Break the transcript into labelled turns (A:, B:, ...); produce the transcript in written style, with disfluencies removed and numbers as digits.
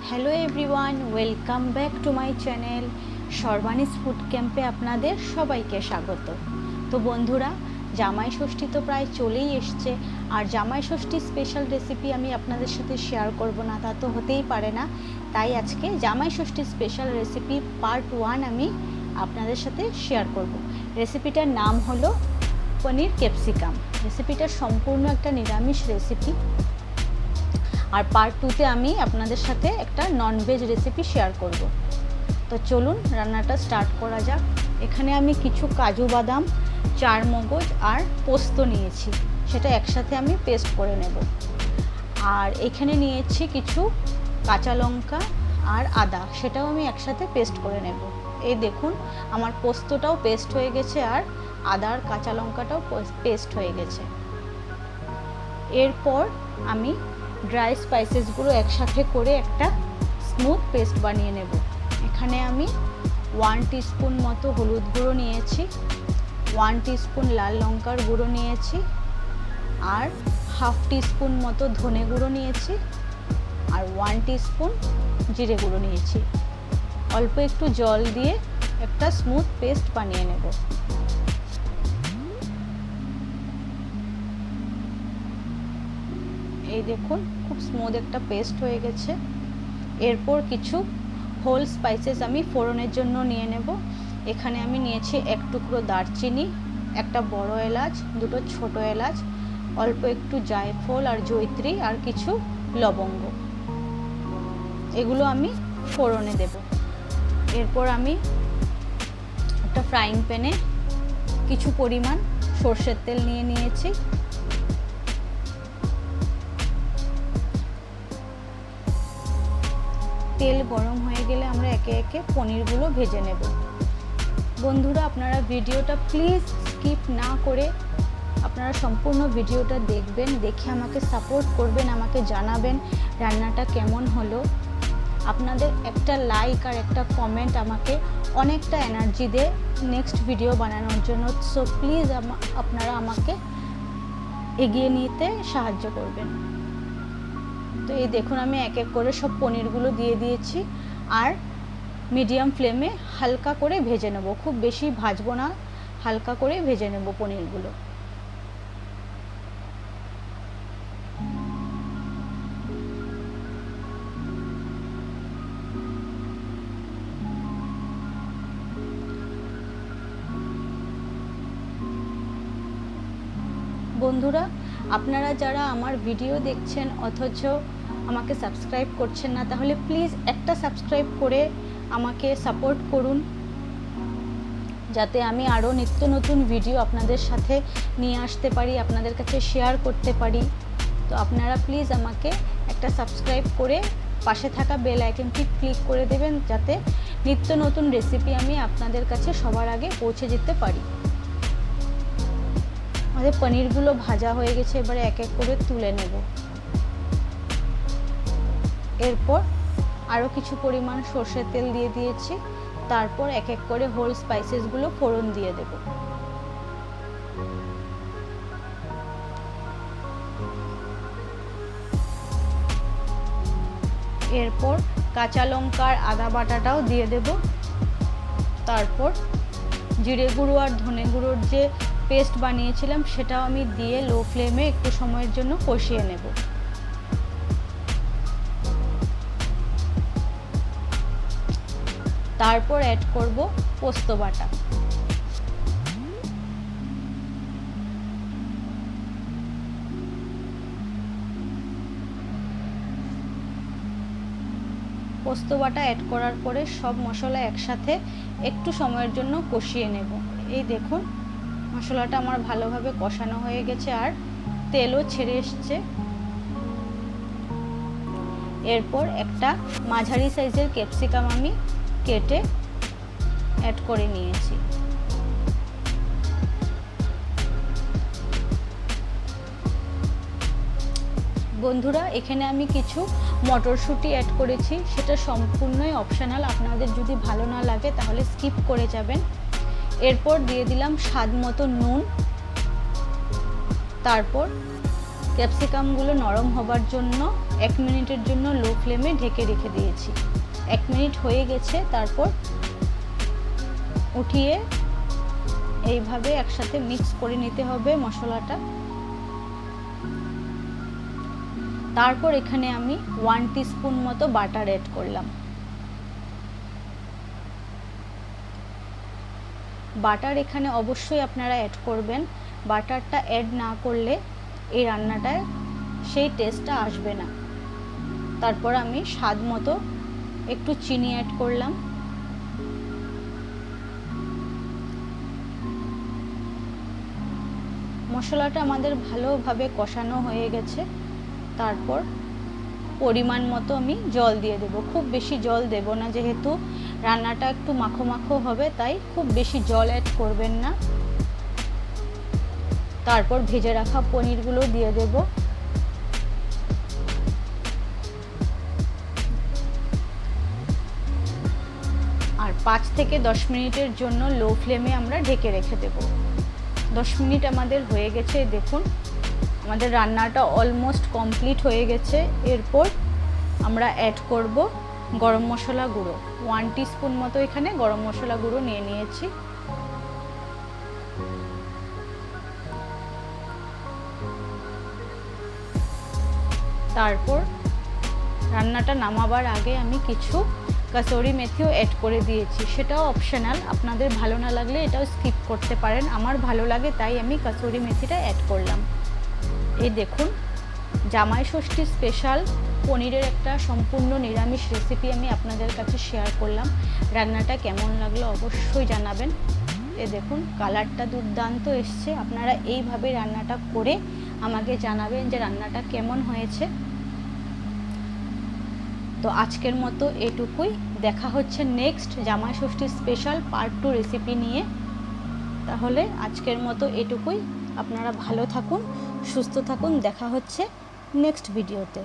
A: Hello everyone, welcome back to my channel Sarbani's food ক্যাম্পে আপনাদের সবাইকে স্বাগত। তো বন্ধুরা, জামাই ষষ্ঠী তো প্রায় চলেই এসছে, আর জামাই ষষ্ঠী স্পেশাল রেসিপি আমি আপনাদের সাথে শেয়ার করব না তা তো হতেই পারে না। তাই আজকে জামাই ষষ্ঠী স্পেশাল রেসিপি পার্ট 1 আমি আপনাদের সাথে শেয়ার করব। রেসিপিটার নাম হলো পনির ক্যাপসিকাম। রেসিপিটা সম্পূর্ণ একটা নিরামিষ রেসিপি, আর পার্ট 2তে আমি আপনাদের সাথে একটা ননভেজ রেসিপি শেয়ার করব। তো চলুন রান্নাটা স্টার্ট করা যাক। এখানে আমি কিছু কাজু বাদাম, চারমগজ আর পোস্ত নিয়েছি, সেটা একসাথে আমি পেস্ট করে নেব। আর এখানে নিয়েছি কিছু কাঁচা লঙ্কা আর আদা, সেটাও আমি একসাথে পেস্ট করে নেব। এই দেখুন, আমার পোস্তটাও পেস্ট হয়ে গেছে আর আদা আর কাঁচা লঙ্কাটাও পেস্ট হয়ে গেছে। এরপর আমি ড্রাই স্পাইসেসগুলো একসাথে করে একটা স্মুথ পেস্ট বানিয়ে নেব। এখানে আমি 1 টিস্পুন মতো হলুদ গুঁড়ো নিয়েছি, 1 টিস্পুন লাল লঙ্কার গুঁড়ো নিয়েছি, আর 1/2 টিস্পুন মতো ধনে গুঁড়ো নিয়েছি, আর 1 টিস্পুন জিরে গুঁড়ো নিয়েছি। অল্প একটু জল দিয়ে একটা স্মুথ পেস্ট বানিয়ে নেব। এই দেখুন, খুব স্মুথ একটা পেস্ট হয়ে গেছে। এরপর কিছু হোল স্পাইসেস আমি ফোড়নের জন্য নিয়ে নেব। এখানে আমি নিয়েছি 1 টুকরো দারচিনি, একটা বড় এলাচ, 2টো ছোট এলাচ, অল্প একটু জায়ফল আর জয়িত্রী, আর কিছু লবঙ্গ। এগুলো আমি ফোড়নে দেব। এরপর আমি একটা ফ্রাইং প্যানে কিছু পরিমাণ সর্ষের তেল নিয়ে নিয়েছি। তেল গরম হয়ে গেলে আমরা একে একে পনিরগুলো ভেজে নেব। বন্ধুরা, আপনারা ভিডিওটা প্লিজ স্কিপ না করে আপনারা সম্পূর্ণ ভিডিওটা দেখবেন, দেখে আমাকে সাপোর্ট করবেন, আমাকে জানাবেন রান্নাটা কেমন হলো। আপনাদের একটা লাইক আর একটা কমেন্ট আমাকে অনেকটা এনার্জি দেয় নেক্সট ভিডিও বানানোর জন্য। সো প্লিজ আপনারা আমাকে এগিয়ে নিতে সাহায্য করবেন। তো এই দেখুন, আমি এক এক করে সব পনিরগুলো দিয়ে দিয়েছি, আর মিডিয়াম ফ্লেমে হালকা করে ভেজে নেব। খুব বেশি ভাজবো না, হালকা করে ভেজে নেব পনিরগুলো। বন্ধুরা, আপনারা যারা আমার ভিডিও দেখছেন অথচ আমাকে সাবস্ক্রাইব করছেন না, তাহলে প্লিজ একটা সাবস্ক্রাইব করে আমাকে সাপোর্ট করুন, যাতে আমি আরও নিত্য নতুন ভিডিও আপনাদের সাথে নিয়ে আসতে পারি, আপনাদের কাছে শেয়ার করতে পারি। তো আপনারা প্লিজ আমাকে একটা সাবস্ক্রাইব করে পাশে থাকা বেল আইকনটি ক্লিক করে দেবেন, যাতে নিত্য নতুন রেসিপি আমি আপনাদের কাছে সবার আগে পৌঁছে যেতে পারি। আমাদের পনিরগুলো ভাজা হয়ে গেছে, এবারে এক এক করে তুলে নেব। এরপর আরও কিছু পরিমাণ সর্ষের তেল দিয়ে দিয়েছি, তারপর এক এক করে হোল স্পাইসেসগুলো ফোড়ন দিয়ে দেব। এরপর কাঁচা লঙ্কার আদা বাটাটাও দিয়ে দেব। তারপর জিরে গুঁড়ো আর ধনে গুঁড়োর যে পেস্ট বানিয়েছিলাম সেটাও আমি দিয়ে লো ফ্লেমে একটু সময়ের জন্য কষিয়ে নেব। তারপর অ্যাড করব পোস্ত বাটা। পোস্ত বাটা অ্যাড করার পরে সব মশলা একসাথে একটু সময়ের জন্য কষিয়ে নেব। এই দেখুন, মশলাটা আমার ভালোভাবে কষানো হয়ে গেছে আর তেলও ছেড়ে এসছে। এরপর একটা মাঝারি সাইজের ক্যাপসিকাম আমি কেটে অ্যাড করে নিয়েছি। বন্ধুরা, এখানে আমি কিছু মটরশুঁটি অ্যাড করেছি, সেটা সম্পূর্ণই অপশনাল, আপনাদের যদি ভালো না লাগে তাহলে স্কিপ করে যাবেন। এরপর দিয়ে দিলাম স্বাদ মতো নুন, তারপর ক্যাপসিকামগুলো নরম হবার জন্য 1 মিনিটের জন্য লো ফ্লেমে ঢেকে রেখে দিয়েছি। 1 মিনিট হয়ে গেছে। তারপর উঠিয়ে এইভাবে একসাথে মিক্স করে নিতে হবে মশলাটা। তারপর এখানে আমি 1 টিস্পুন মতো বাটার অ্যাড করলাম। বাটার এখানে অবশ্যই আপনারা অ্যাড করবেন। বাটারটা অ্যাড না করলে এই রান্নাটায় সেই টেস্টটা আসবে না। তারপর আমি স্বাদ মতো একটু চিনি অ্যাড করলাম। মশলাটা আমাদের ভালোভাবে কষানো হয়ে গেছে। তারপর পরিমাণ মতো আমি জল দিয়ে দেব। খুব বেশি জল দেব না, যেহেতু রান্নাটা একটু মাখো মাখো হবে, তাই খুব বেশি জল অ্যাড করবেন না। তারপর ভেজে রাখা পনিরগুলো দিয়ে দেব। আর 5 থেকে 10 মিনিটের জন্য লো ফ্লেমে আমরা ঢেকে রেখে দেব। 10 মিনিট আমাদের হয়ে গেছে। দেখুন আমাদের রান্নাটা অলমোস্ট কমপ্লিট হয়ে গেছে। এরপর আমরা অ্যাড করব গরম মশলা গুঁড়ো। 1 টিস্পুন মতো এখানে গরম মশলা গুঁড়ো নিয়ে নিয়েছি। তারপর রান্নাটা নামাবার আগে আমি কিছু কাসুরি মেথিও অ্যাড করে দিয়েছি। সেটাও অপশনাল, আপনাদের ভালো না লাগলে এটাও স্কিপ করতে পারেন। আমার ভালো লাগে তাই আমি কাসুরি মেথিটা অ্যাড করলাম। এই দেখুন জামাই ষষ্ঠী স্পেশাল পনিরের একটা সম্পূর্ণ নিরামিষ রেসিপি আমি আপনাদের কাছে শেয়ার করলাম। রান্নাটা কেমন লাগলো অবশ্যই জানাবেন। এই দেখুন কালারটা দুর্দান্ত এসছে। আপনারা এইভাবে রান্নাটা করে আমাকে জানাবেন যে রান্নাটা কেমন হয়েছে। তো আজকের মতো এটুকুই। দেখা হচ্ছে নেক্সট জামাই ষষ্ঠী স্পেশাল পার্ট 2 রেসিপি নিয়ে। তাহলে আজকের মতো এটুকুই। আপনারা ভালো থাকুন, সুস্থ থাকুন। দেখা হচ্ছে নেক্সট ভিডিওতে।